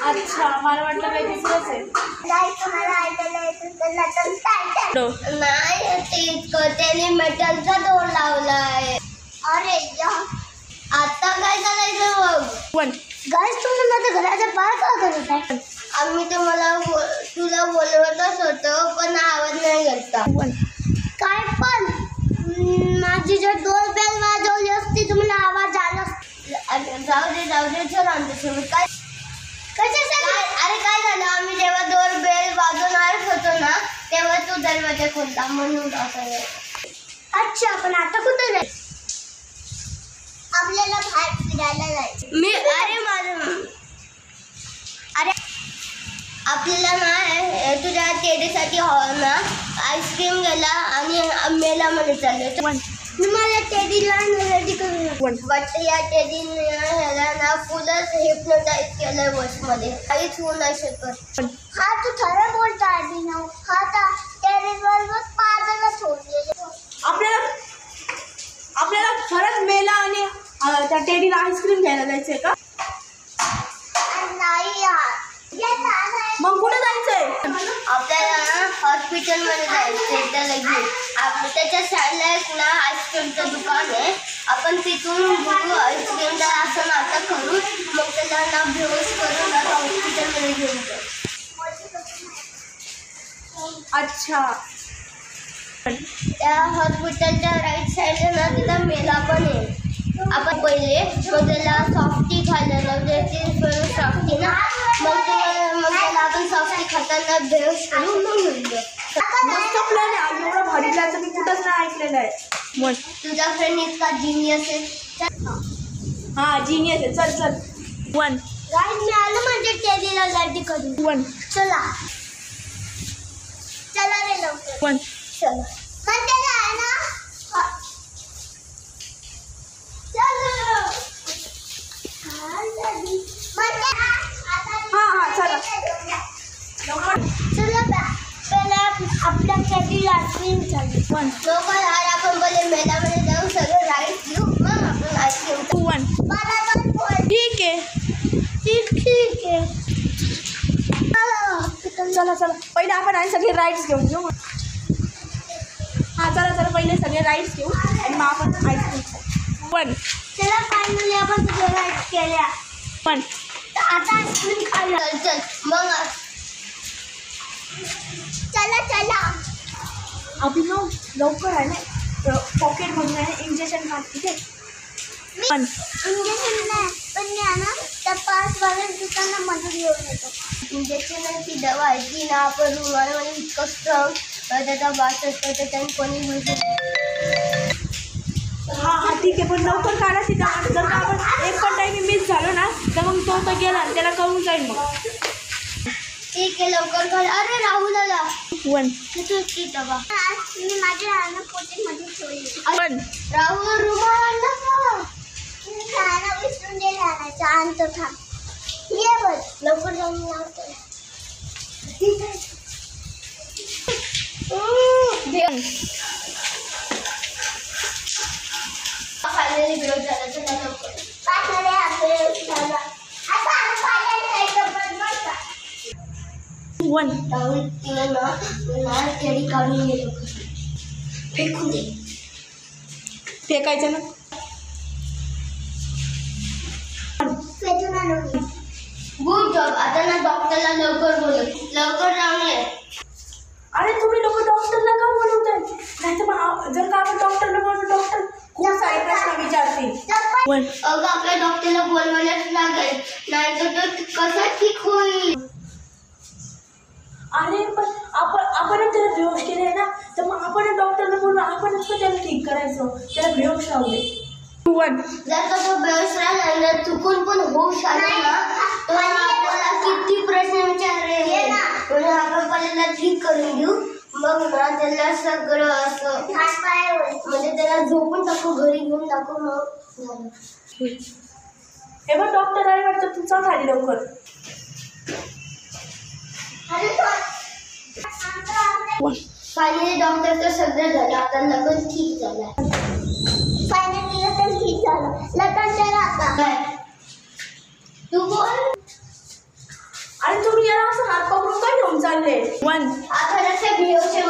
अच्छा, मला वाटलं काही दुसरंच आहे. नाही, त्याने मेटलचा दोर लावलाय. अरे आता काय करायचं मग? गाईस, तुम्ही माझ्या घराच्या बाहेर का करत आहे? आम्ही तुला बोलवतच होतो, पण आवाज नाही येत. काय पण माझी जर डोर बेल वाजवली असती तुम्हाला आवाज आला. जाऊ दे चल आमच्यासोबत. काय अरे काय झालं, आम्ही जेव्हा डोर बेल वाजवणार होतो ना तेव्हा तू दरवाजा खोलला म्हणून असं. अच्छा, पण आता कुठे जायचं? आपल्याला बाहेर फिरायला जायचं. अरे आपल्याला ना तुझ्या टेडीसाठी ना आईस्क्रीम गेला आणि मेलामध्ये चाललो. मी मला टेडीला रेडी करून वाटतं या टेडीने ह्याला ना फुलच हिप्नोटाईज केलंय बसमध्ये. काहीच होऊ नाही शकत. हा तू खरं बोलतो अभिनव. हा तर टेडीबरोबर पाजायला सोडलेले. आपल्याला खरंच मेला आणि त्या टेडीला आईस्क्रीम घ्यायला जायचंय का? नाही यार, मग कुठे जायचंय? आपल्याला हॉस्पिटलमध्ये जायचंय. त्याला घेऊन त्याच्या साईडला एक ना आईस्क्रीमचं दुकान आहे. आपण तिथून घेऊ आईस्क्रीमचा असं नाटक करू, मग त्याला ना बेहोश करून आता हॉस्पिटलमध्ये घेऊन जाऊ. अच्छा, त्या हॉस्पिटलच्या राईट साईडला ना तिथं मेला पण आहे. आपण पहिले मग त्याला सॉफ्टी खायला लावते. सॉफ्टी ना मग त्याला आपण सॉफ्टी खाताना बेहोश करू मग म्हणतो. मस्त प्लॅन आहे. एवढं भारी प्लॅनचं मी कुठंच नाही ऐकलेलं आहे. तुझा फ्रेंड इतका जिनियस आहे. हा, जिनियस आहे. चल राईट मी आलं म्हणजे टेडीला लाडी करून. चला रे लवकर. चला पण त्याला आहे ना. चला आपल्या टेडीला आईस्क्रीम चालू. लवकर यार, आपण पहिले मेलामध्ये जाऊ, सगळं राईड घेऊ, मग आपण आईस्क्रीम. ठीक आहे. चला पहिले आपण आणि सगळे राईड्स घेऊ. हा चला पहिले सगळे राईड्स घेऊ आणि मग आपण आईस्क्रीम खाऊ. चला फायनली आपण सगळे राईड्स केल्या. आता आईस्क्रीम खायला चल मग. चला अभिनव लवकर आहे ना, पॉकेटमधून आहे ना इंजेक्शन काढ. ठीक आहे. इंजेक्शन नाही, पण मी ना त्या 5 वाजता दुकानात मदत घेऊन येतो. इंजेक्शन ती दवा आहे ती ना आपण रुमालामध्ये इतकं स्ट्रॉंग त्याचा वास असतो, त्याच्याने कोणी हा ठीक आहे, पण लवकर काढा तिथं. जर का आपण एक पण टाईम मिस झालो ना तर मग तो तर गेला, त्याला कळून जाईल मग. ठीक आहे, लवकर काढ. अरे राहुल आला. ती दवा मी माझ्या पोटीमध्ये ठेवली. राहुल रुमाल आणला का? खायला विसरून गेले आणायचं. आणतो थांब. ये बघ लवकर जाऊन लावतो. ठीक आहे. फायनली बेहोश झाला. चला लवकर. राहुल तिला ना टेडी काढून गेलो. फेकून दे. फेकायचं ना. Good job. आता ना डॉक्टरला लवकर बोलव. लवकर जाऊन ये. अरे तुम्ही लोक डॉक्टरला का बोलवताय? नाही तर मग जर का आपण डॉक्टरला बोलवलं, डॉक्टर खूप सारे प्रश्न विचारतील. अगं आपल्या डॉक्टरला बोलवायलाच लागेल, नाही तर तो कसा ठीक होईल. अरे पण आपणच त्याला बेहोश केलंय ना, तर मग आपण डॉक्टरला बोलू, आपणच पण त्याला ठीक करायचं. त्याला बेहोश राहू दे. जर का तो बेहोश राहिला चुकून पण होऊ शकतो ना, तर आपल्याला किती प्रश्न विचारेल. म्हणून आपण पहिल्यांदा ठीक करून घेऊ, मग ना त्याला सगळं असं म्हणजे त्याला झोपून टाकू, घरी घेऊन टाकू, मग झालं. हे बघ डॉक्टर आहे वाटतं, तुमचा खाली लवकर. फायनली डॉक्टरचं सगळं झालं. आता लग्न ठीक झालं. फायनली लग्न ठीक झालं. लग्न चला आता. तू बोल. त्याला असं हात पकडून काय घेऊन चालले 1 आता जसे भिओचे